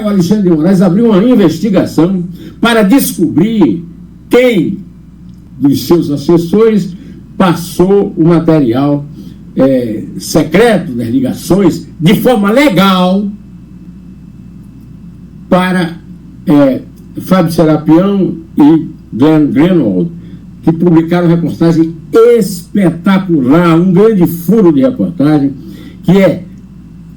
o Alexandre de Moraes abriu uma investigação para descobrir quem dos seus assessores passou o material secreto das ligações de forma legal para Fábio Serapião e Glenn Greenwald, que publicaram reportagem espetacular, um grande furo de reportagem, que é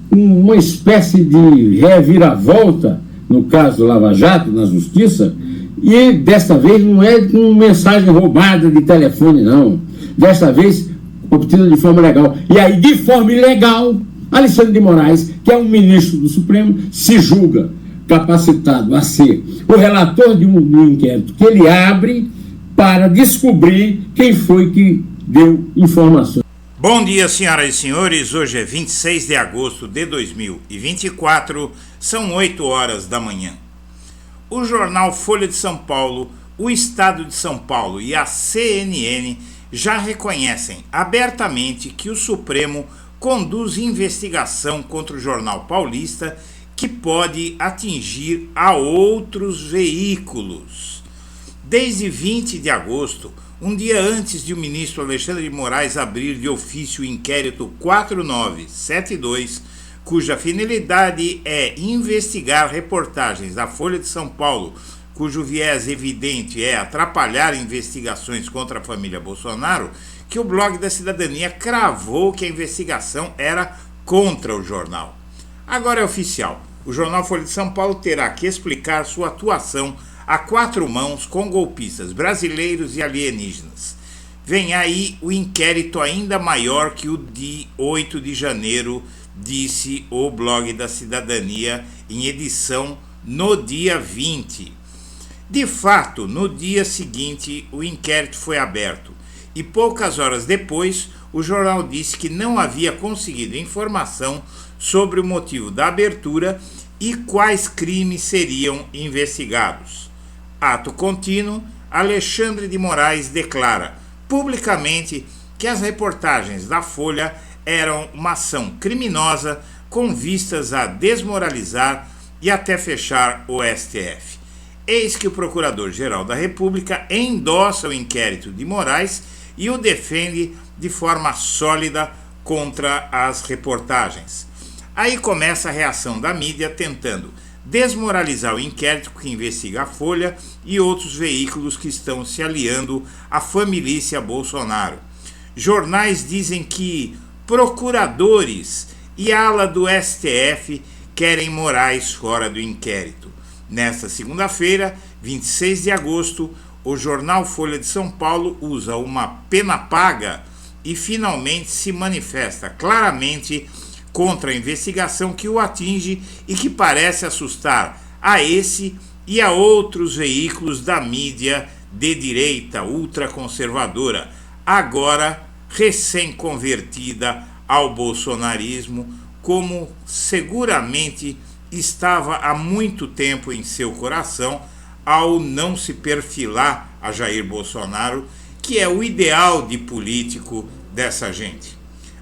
uma espécie de reviravolta no caso do Lava Jato, na Justiça, e desta vez não é com mensagem roubada de telefone, não. Desta vez obtida de forma legal. E aí, de forma ilegal, Alexandre de Moraes, que é um ministro do Supremo, se julga capacitado a ser o relator de um inquérito que ele abre para descobrir quem foi que deu informações. Bom dia, senhoras e senhores. Hoje é 26 de agosto de 2024, são 8 horas da manhã. O jornal Folha de São Paulo, o Estado de São Paulo e a CNN já reconhecem abertamente que o Supremo conduz investigação contra o jornal paulista que pode atingir a outros veículos. Desde 20 de agosto, um dia antes de o ministro Alexandre de Moraes abrir de ofício o inquérito 4972, cuja finalidade é investigar reportagens da Folha de São Paulo, cujo viés evidente é atrapalhar investigações contra a família Bolsonaro, que o Blog da Cidadania cravou que a investigação era contra o jornal. Agora é oficial. O jornal Folha de São Paulo terá que explicar sua atuação a 4 mãos com golpistas brasileiros e alienígenas. Vem aí o inquérito ainda maior que o de 8 de janeiro, disse o Blog da Cidadania em edição no dia 20. De fato, no dia seguinte, o inquérito foi aberto e poucas horas depois, o jornal disse que não havia conseguido informação sobre o motivo da abertura e quais crimes seriam investigados. Ato contínuo, Alexandre de Moraes declara publicamente que as reportagens da Folha eram uma ação criminosa com vistas a desmoralizar e até fechar o STF. Eis que o Procurador-Geral da República endossa o inquérito de Moraes e o defende de forma sólida contra as reportagens. Aí começa a reação da mídia tentando desmoralizar o inquérito que investiga a Folha e outros veículos que estão se aliando à família Bolsonaro. Jornais dizem que procuradores e ala do STF querem Moraes fora do inquérito. Nesta segunda-feira, 26 de agosto, o jornal Folha de São Paulo usa uma pena paga e finalmente se manifesta claramente contra a investigação que o atinge e que parece assustar a esse e a outros veículos da mídia de direita ultraconservadora, agora recém-convertida ao bolsonarismo, como seguramente estava há muito tempo em seu coração ao não se perfilar a Jair Bolsonaro, que é o ideal de político dessa gente.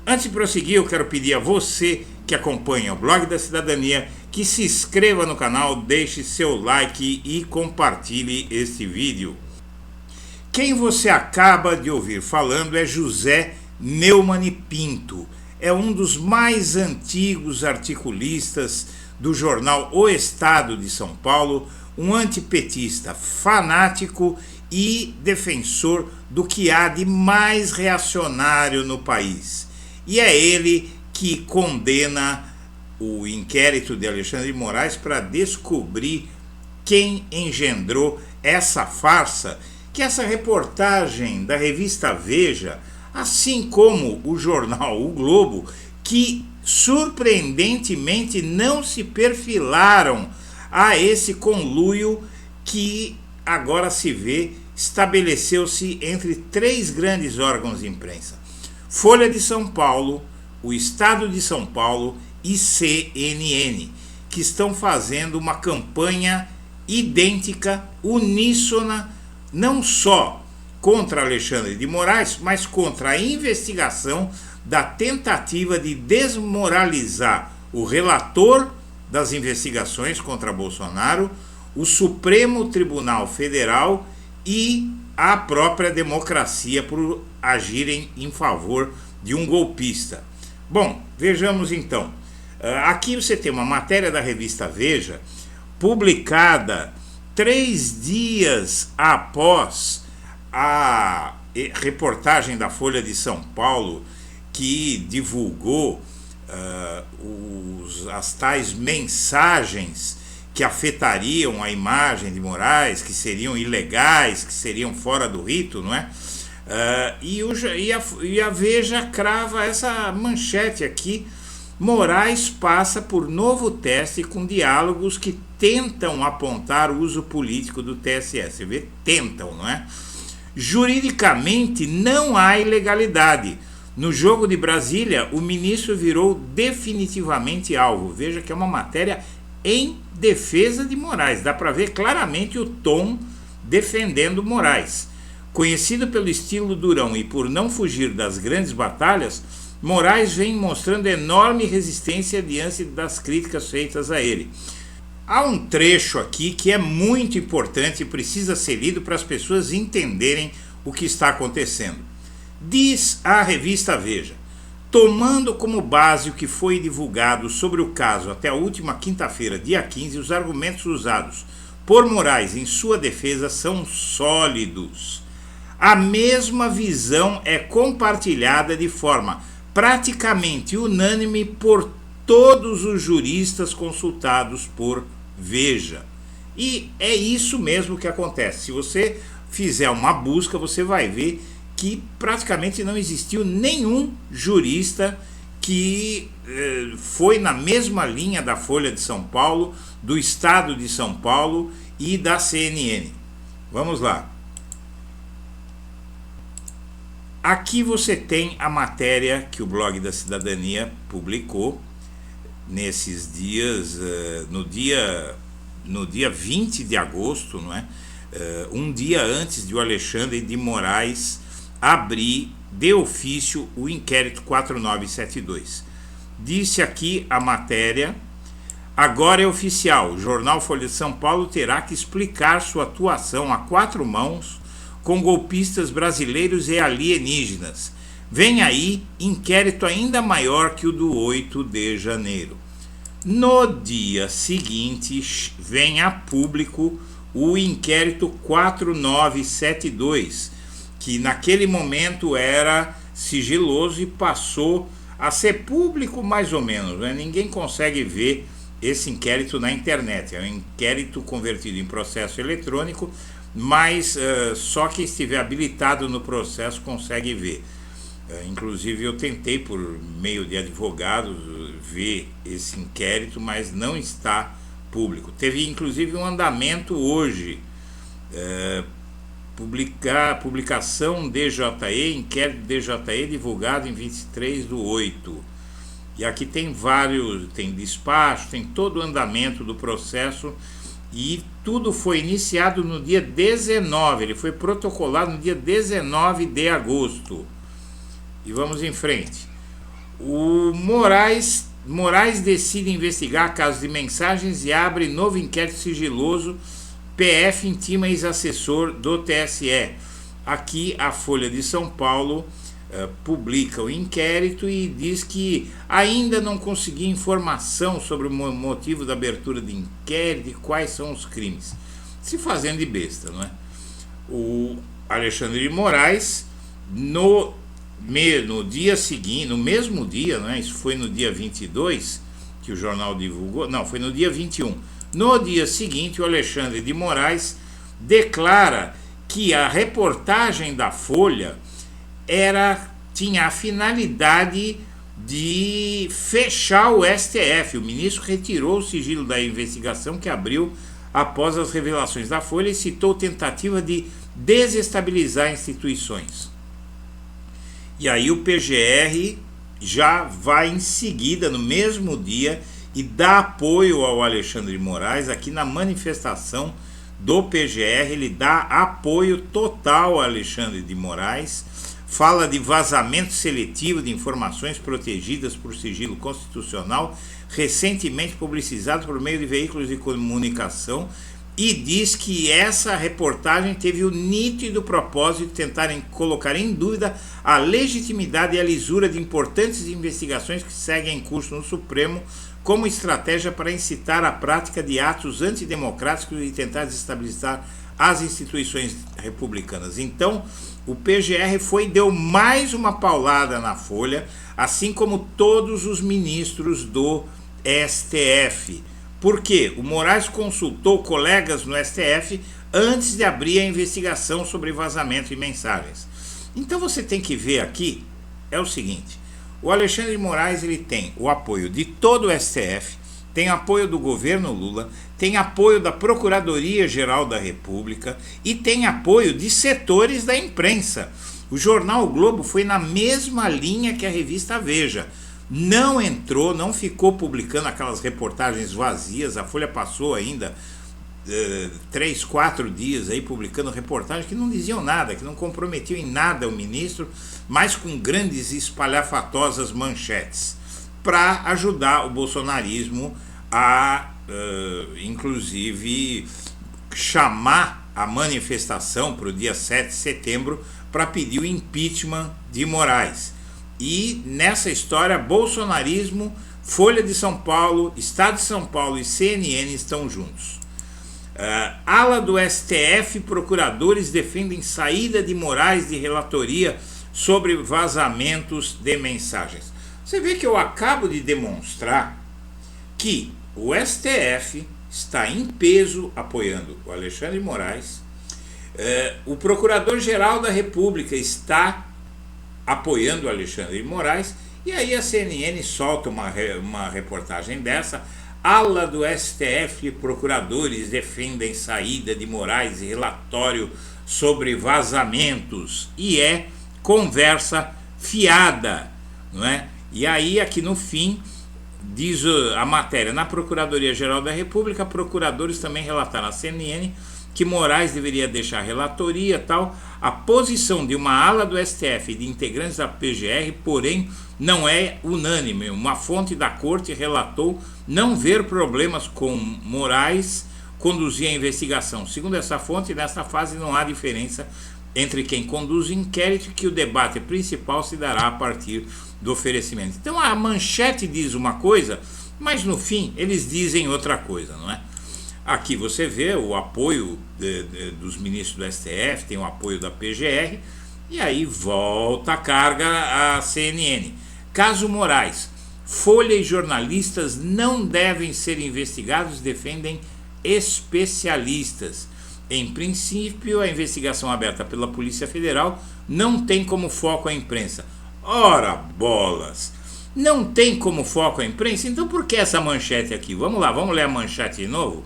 Antes de prosseguir, eu quero pedir a você que acompanha o Blog da Cidadania que se inscreva no canal, deixe seu like e compartilhe este vídeo. Quem você acaba de ouvir falando é José Neumann Pinto. É um dos mais antigos articulistas do jornal O Estado de São Paulo, um antipetista fanático e defensor do que há de mais reacionário no país. E é ele que condena o inquérito de Alexandre de Moraes para descobrir quem engendrou essa farsa, que essa reportagem da revista Veja, assim como o jornal O Globo, que surpreendentemente não se perfilaram a esse conluio que agora se vê estabeleceu-se entre 3 grandes órgãos de imprensa: Folha de São Paulo, o Estado de São Paulo e CNN, que estão fazendo uma campanha idêntica, uníssona, não só contra Alexandre de Moraes, mas contra a investigação da tentativa de desmoralizar o relator das investigações contra Bolsonaro, o Supremo Tribunal Federal e a própria democracia por agirem em favor de um golpista. Bom, vejamos então. Aqui você tem uma matéria da revista Veja, publicada 3 dias após a reportagem da Folha de São Paulo, que divulgou as tais mensagens que afetariam a imagem de Moraes, que seriam ilegais, que seriam fora do rito, não é? E a Veja crava essa manchete aqui: Moraes passa por novo teste com diálogos que tentam apontar o uso político do TSE. Você vê, tentam, não é? Juridicamente não há ilegalidade. No jogo de Brasília, o ministro virou definitivamente alvo. Veja que é uma matéria em defesa de Moraes. Dá para ver claramente o tom defendendo Moraes. Conhecido pelo estilo durão e por não fugir das grandes batalhas, Moraes vem mostrando enorme resistência diante das críticas feitas a ele. Há um trecho aqui que é muito importante e precisa ser lido para as pessoas entenderem o que está acontecendo. Diz a revista Veja: tomando como base o que foi divulgado sobre o caso até a última quinta-feira, dia 15, os argumentos usados por Moraes em sua defesa são sólidos. A mesma visão é compartilhada de forma praticamente unânime por todos os juristas consultados por Veja. E é isso mesmo que acontece. Se você fizer uma busca, você vai ver que praticamente não existiu nenhum jurista que foi na mesma linha da Folha de São Paulo, do Estado de São Paulo e da CNN. Vamos lá. Aqui você tem a matéria que o Blog da Cidadania publicou nesses dias, no dia 20 de agosto, não é? Um dia antes de o Alexandre de Moraes abrir de ofício o inquérito 4972. Disse aqui a matéria: agora é oficial, o jornal Folha de São Paulo terá que explicar sua atuação a 4 mãos com golpistas brasileiros e alienígenas. Vem aí inquérito ainda maior que o do 8 de janeiro. No dia seguinte, vem a público o inquérito 4972, que naquele momento era sigiloso e passou a ser público mais ou menos, né? Ninguém consegue ver esse inquérito na internet. É um inquérito convertido em processo eletrônico, mas só quem estiver habilitado no processo consegue ver. Inclusive eu tentei por meio de advogados ver esse inquérito, mas não está público. Teve inclusive um andamento hoje, publicação DJE, inquérito DJE divulgado em 23/8. E aqui tem tem despacho, tem todo o andamento do processo. E tudo foi iniciado no dia 19, ele foi protocolado no dia 19 de agosto. E vamos em frente. O Moraes decide investigar casos de mensagens e abre novo inquérito sigiloso. PF intima ex-assessor do TSE. Aqui a Folha de São Paulo publica o inquérito e diz que ainda não conseguiu informação sobre o motivo da abertura de inquérito e quais são os crimes. Se fazendo de besta, não é? O Alexandre de Moraes, no dia seguinte, no mesmo dia, não é? Isso foi no dia 22 que o jornal divulgou, não, foi no dia 21. No dia seguinte, o Alexandre de Moraes declara que a reportagem da Folha tinha a finalidade de fechar o STF. O ministro retirou o sigilo da investigação que abriu após as revelações da Folha e citou tentativa de desestabilizar instituições. E aí o PGR já vai em seguida, no mesmo dia, e dá apoio ao Alexandre de Moraes. Aqui na manifestação do PGR, ele dá apoio total ao Alexandre de Moraes, fala de vazamento seletivo de informações protegidas por sigilo constitucional, recentemente publicizado por meio de veículos de comunicação, e diz que essa reportagem teve o nítido propósito de tentarem colocar em dúvida a legitimidade e a lisura de importantes investigações que seguem em curso no Supremo, como estratégia para incitar a prática de atos antidemocráticos e tentar desestabilizar as instituições republicanas. Então, o PGR deu mais uma paulada na Folha, assim como todos os ministros do STF. Por quê? O Moraes consultou colegas no STF antes de abrir a investigação sobre vazamento de mensagens. Então você tem que ver aqui, é o seguinte, o Alexandre de Moraes ele tem o apoio de todo o STF, tem apoio do governo Lula, tem apoio da Procuradoria-Geral da República e tem apoio de setores da imprensa. O jornal o Globo foi na mesma linha que a revista Veja. Não entrou, não ficou publicando aquelas reportagens vazias. A Folha passou ainda 3, 4 dias aí publicando reportagens que não diziam nada, que não comprometiam em nada o ministro, mas com grandes e espalhafatosas manchetes, para ajudar o bolsonarismo a, inclusive, chamar a manifestação para o dia 7 de setembro para pedir o impeachment de Moraes. E nessa história, bolsonarismo, Folha de São Paulo, Estado de São Paulo e CNN estão juntos. Ala do STF, procuradores defendem saída de Moraes de relatoria sobre vazamentos de mensagens. Você vê que eu acabo de demonstrar que o STF está em peso apoiando o Alexandre de Moraes, o Procurador-Geral da República está apoiando o Alexandre de Moraes, e aí a CNN solta uma reportagem dessa: ala do STF, procuradores defendem saída de Moraes e relatório sobre vazamentos, e é conversa fiada, não é? E aí aqui no fim diz a matéria: na Procuradoria-Geral da República, procuradores também relataram à CNN que Moraes deveria deixar a relatoria e tal. A posição de uma ala do STF e de integrantes da PGR, porém, não é unânime. Uma fonte da corte relatou não ver problemas com Moraes conduzir a investigação. Segundo essa fonte, nessa fase não há diferença entre quem conduz o inquérito, que o debate principal se dará a partir do oferecimento. Então a manchete diz uma coisa, mas no fim eles dizem outra coisa, não é? Aqui você vê o apoio dos ministros do STF, tem o apoio da PGR, e aí volta a carga a CNN. Caso Moraes, Folha e jornalistas não devem ser investigados, defendem especialistas. Em princípio, a investigação aberta pela Polícia Federal não tem como foco a imprensa. Ora bolas! Não tem como foco a imprensa? Então por que essa manchete aqui? Vamos lá, vamos ler a manchete de novo?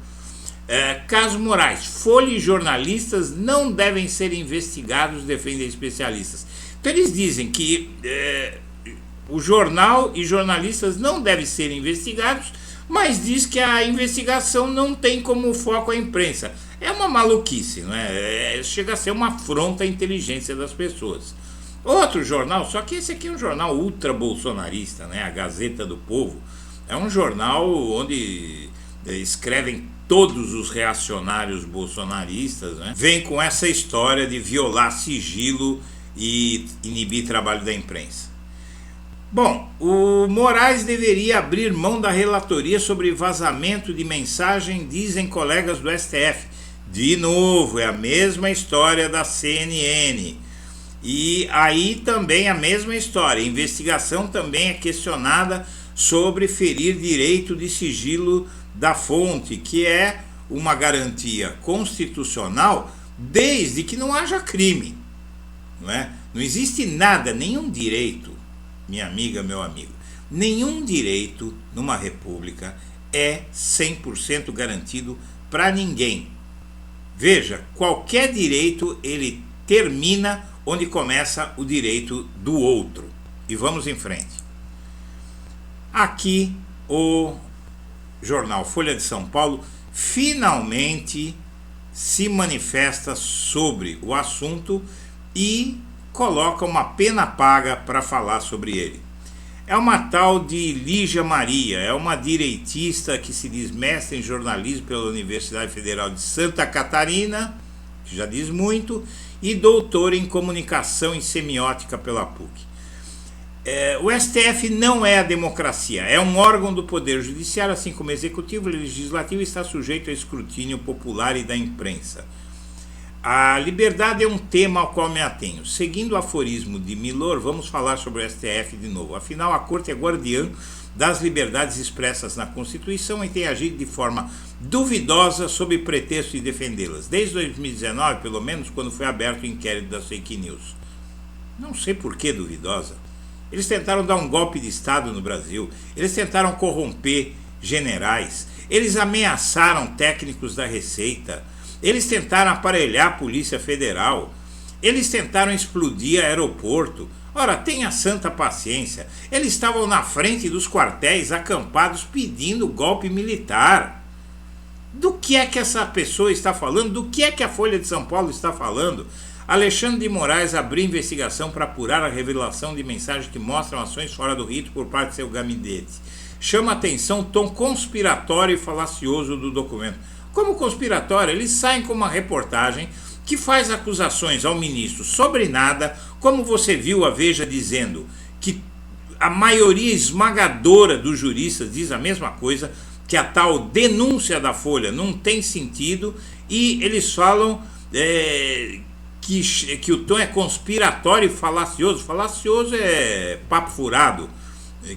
Caso Moraes, Folha e jornalistas não devem ser investigados, defendem especialistas. Então eles dizem que o jornal e jornalistas não devem ser investigados, mas diz que a investigação não tem como foco a imprensa. É uma maluquice, não é? Chega a ser uma afronta à inteligência das pessoas. Outro jornal, só que esse aqui é um jornal ultra-bolsonarista, né? A Gazeta do Povo. É um jornal onde escrevem todos os reacionários bolsonaristas, né? Vem com essa história de violar sigilo e inibir trabalho da imprensa. Bom, o Moraes deveria abrir mão da relatoria sobre vazamento de mensagem, dizem colegas do STF. De novo, é a mesma história da CNN. E aí também a mesma história. A investigação também é questionada sobre ferir direito de sigilo da fonte, que é uma garantia constitucional desde que não haja crime, não é? Não existe nada, nenhum direito, minha amiga, meu amigo, nenhum direito numa república é 100% garantido para ninguém. Veja, qualquer direito ele termina onde começa o direito do outro. E vamos em frente. Aqui o jornal Folha de São Paulo finalmente se manifesta sobre o assunto e coloca uma pena paga para falar sobre ele. É uma tal de Lígia Maria, é uma direitista que se diz mestre em jornalismo pela Universidade Federal de Santa Catarina, que já diz muito, e doutora em comunicação e semiótica pela PUC. O STF não é a democracia, é um órgão do Poder Judiciário, assim como executivo e legislativo, está sujeito a escrutínio popular e da imprensa. A liberdade é um tema ao qual me atenho. Seguindo o aforismo de Milor, vamos falar sobre o STF de novo. Afinal, a Corte é guardiã das liberdades expressas na Constituição e tem agido de forma duvidosa sob pretexto de defendê-las. Desde 2019, pelo menos, quando foi aberto o inquérito das fake news. Não sei por que duvidosa. Eles tentaram dar um golpe de Estado no Brasil. Eles tentaram corromper generais. Eles ameaçaram técnicos da Receita. Eles tentaram aparelhar a Polícia Federal. Eles tentaram explodir aeroporto. Ora, tenha santa paciência. Eles estavam na frente dos quartéis acampados pedindo golpe militar. Do que é que essa pessoa está falando? Do que é que a Folha de São Paulo está falando? Alexandre de Moraes abriu investigação para apurar a revelação de mensagens que mostram ações fora do rito por parte de seu gabinete. Chama a atenção o tom conspiratório e falacioso do documento. Como conspiratório, eles saem com uma reportagem que faz acusações ao ministro sobre nada, como você viu a Veja dizendo que a maioria esmagadora dos juristas diz a mesma coisa, que a tal denúncia da Folha não tem sentido, e eles falam que o tom é conspiratório e falacioso. Falacioso é papo furado,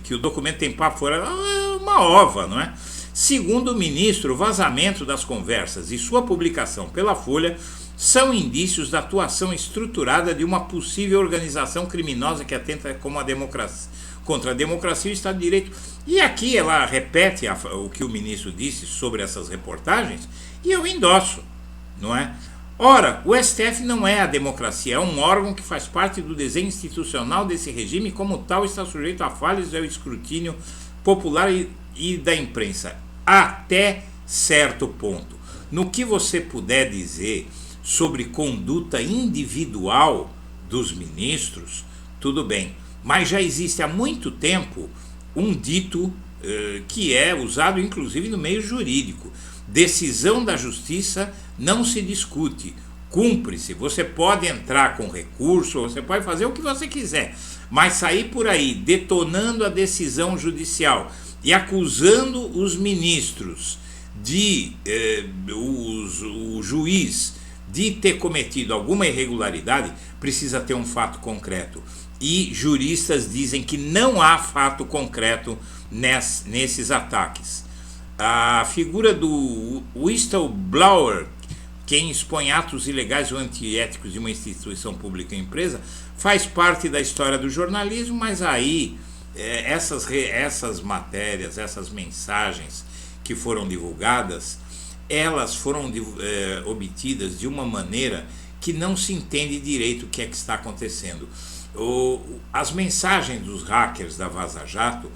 que o documento tem papo furado, é uma ova, não é? Segundo o ministro, o vazamento das conversas e sua publicação pela Folha são indícios da atuação estruturada de uma possível organização criminosa que atenta contra a democracia e o Estado de Direito. E aqui ela repete o que o ministro disse sobre essas reportagens, e eu endosso, não é? Ora, o STF não é a democracia, é um órgão que faz parte do desenho institucional desse regime e, como tal, está sujeito a falhas e ao escrutínio popular e da imprensa, até certo ponto. No que você puder dizer sobre conduta individual dos ministros, tudo bem, mas já existe há muito tempo um dito que é usado inclusive no meio jurídico: decisão da justiça não se discute, cumpre-se. Você pode entrar com recurso, você pode fazer o que você quiser, mas sair por aí detonando a decisão judicial e acusando os ministros o juiz de ter cometido alguma irregularidade, precisa ter um fato concreto. E juristas dizem que não há fato concreto nesses ataques. A figura do whistleblower, quem expõe atos ilegais ou antiéticos de uma instituição pública ou empresa, faz parte da história do jornalismo, mas aí essas matérias, essas mensagens que foram divulgadas, elas foram obtidas de uma maneira que não se entende direito o que é que está acontecendo. As mensagens dos hackers da Vaza Jato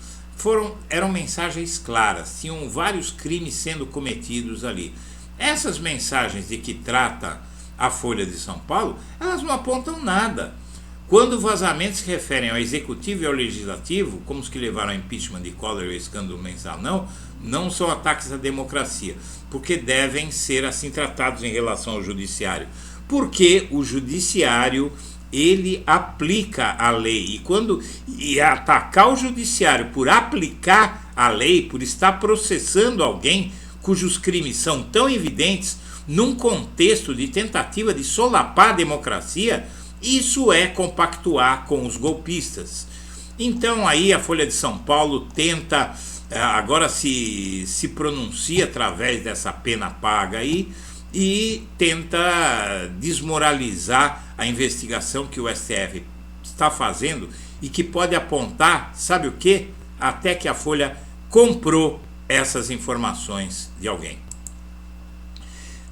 eram mensagens claras, tinham vários crimes sendo cometidos ali. Essas mensagens de que trata a Folha de São Paulo, elas não apontam nada. Quando vazamentos se referem ao executivo e ao legislativo, como os que levaram ao impeachment de Collor e ao escândalo mensal, não são ataques à democracia, porque devem ser assim tratados em relação ao judiciário. Porque o judiciário, ele aplica a lei, e atacar o judiciário por aplicar a lei, por estar processando alguém cujos crimes são tão evidentes, num contexto de tentativa de solapar a democracia, isso é compactuar com os golpistas. Então aí a Folha de São Paulo tenta, agora se pronuncia através dessa pena paga aí, e tenta desmoralizar a investigação que o STF está fazendo e que pode apontar, sabe o quê? Até que a Folha comprou essas informações de alguém.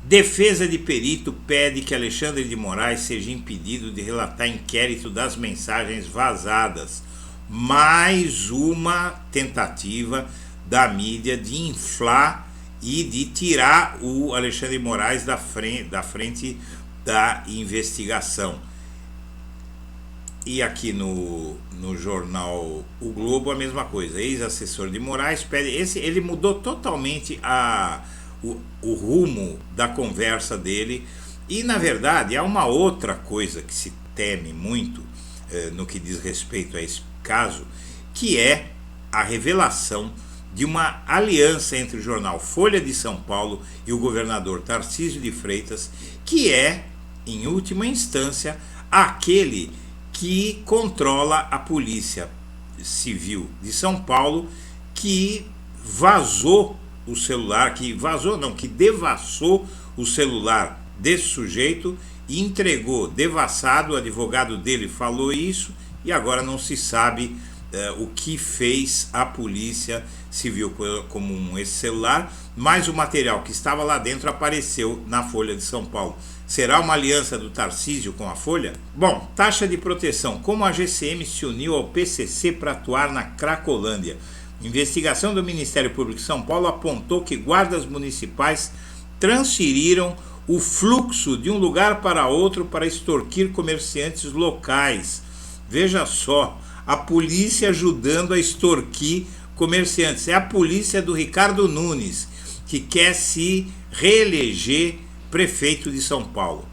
Defesa de perito pede que Alexandre de Moraes seja impedido de relatar inquérito das mensagens vazadas. Mais uma tentativa da mídia de inflar e de tirar o Alexandre de Moraes da frente da investigação. E aqui no jornal O Globo a mesma coisa. Ex-assessor de Moraes pede. Ele mudou totalmente o rumo da conversa dele. E na verdade há uma outra coisa que se teme muito no que diz respeito a esse caso, que é a revelação de uma aliança entre o jornal Folha de São Paulo e o governador Tarcísio de Freitas, que é, em última instância, aquele que controla a Polícia Civil de São Paulo, que vazou o celular, que devassou o celular desse sujeito e entregou devassado. O advogado dele falou isso e agora não se sabe o que fez a Polícia Civil com esse celular, mas o material que estava lá dentro apareceu na Folha de São Paulo. Será uma aliança do Tarcísio com a Folha? Bom, taxa de proteção. Como a GCM se uniu ao PCC para atuar na Cracolândia? Investigação do Ministério Público de São Paulo apontou que guardas municipais transferiram o fluxo de um lugar para outro para extorquir comerciantes locais. Veja só, a polícia ajudando a extorquir comerciantes. É a polícia do Ricardo Nunes, que quer se reeleger prefeito de São Paulo.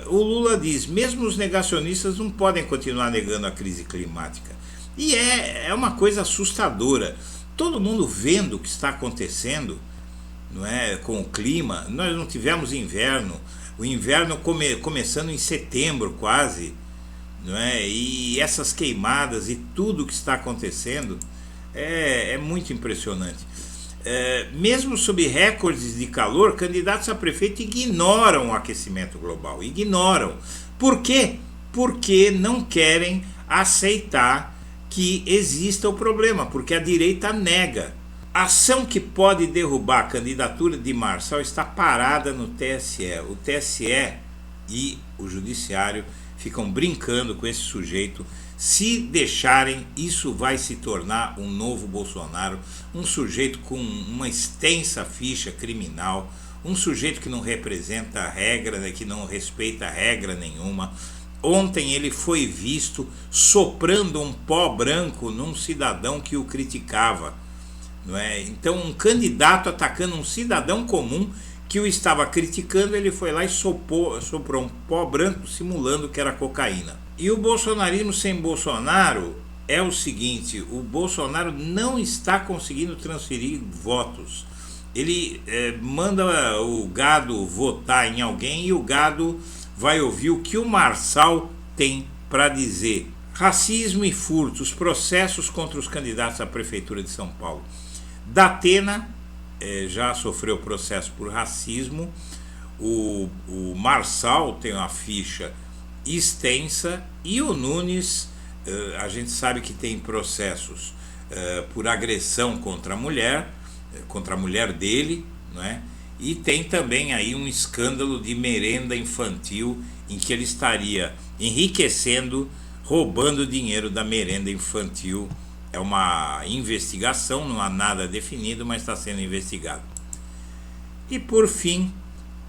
O Lula diz, mesmo os negacionistas não podem continuar negando a crise climática. E é uma coisa assustadora. Todo mundo vendo o que está acontecendo, não é, com o clima. Nós não tivemos inverno. O inverno começando em setembro quase. Não é? E essas queimadas e tudo que está acontecendo é muito impressionante. Mesmo sob recordes de calor, candidatos a prefeito ignoram o aquecimento global. Ignoram. Por quê? Porque não querem aceitar que exista o problema, porque a direita nega. A ação que pode derrubar a candidatura de Marçal está parada no TSE. O TSE e o Judiciário ficam brincando com esse sujeito. Se deixarem, isso vai se tornar um novo Bolsonaro, um sujeito com uma extensa ficha criminal, um sujeito que não representa a regra, que não respeita regra nenhuma. Ontem ele foi visto soprando um pó branco num cidadão que o criticava. Não é? Então, um candidato atacando um cidadão comum que o estava criticando, ele foi lá e soprou um pó branco simulando que era cocaína. E o bolsonarismo sem Bolsonaro é o seguinte: o Bolsonaro não está conseguindo transferir votos. Ele manda o gado votar em alguém e o gado vai ouvir o que o Marçal tem para dizer. Racismo e furtos, processos contra os candidatos à Prefeitura de São Paulo. Datena já sofreu processo por racismo. O Marçal tem uma ficha extensa e o Nunes, a gente sabe que tem processos por agressão contra a mulher dele, não é? E tem também aí um escândalo de merenda infantil em que ele estaria enriquecendo, roubando dinheiro da merenda infantil. É uma investigação, não há nada definido, mas está sendo investigado. E por fim,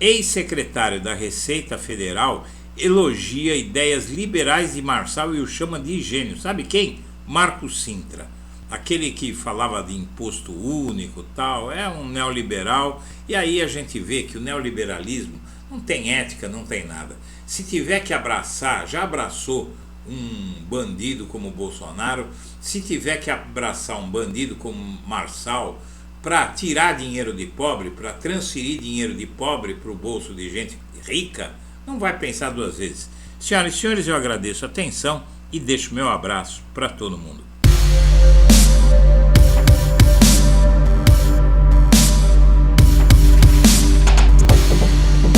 ex-secretário da Receita Federal elogia ideias liberais de Marçal e o chama de gênio. Sabe quem? Marco Sintra. Aquele que falava de imposto único e tal, é um neoliberal. E aí a gente vê que o neoliberalismo não tem ética, não tem nada. Se tiver que abraçar, já abraçou um bandido como Bolsonaro. Se tiver que abraçar um bandido como Marçal para tirar dinheiro de pobre, para transferir dinheiro de pobre para o bolso de gente rica, não vai pensar duas vezes. Senhoras e senhores, eu agradeço a atenção e deixo meu abraço para todo mundo.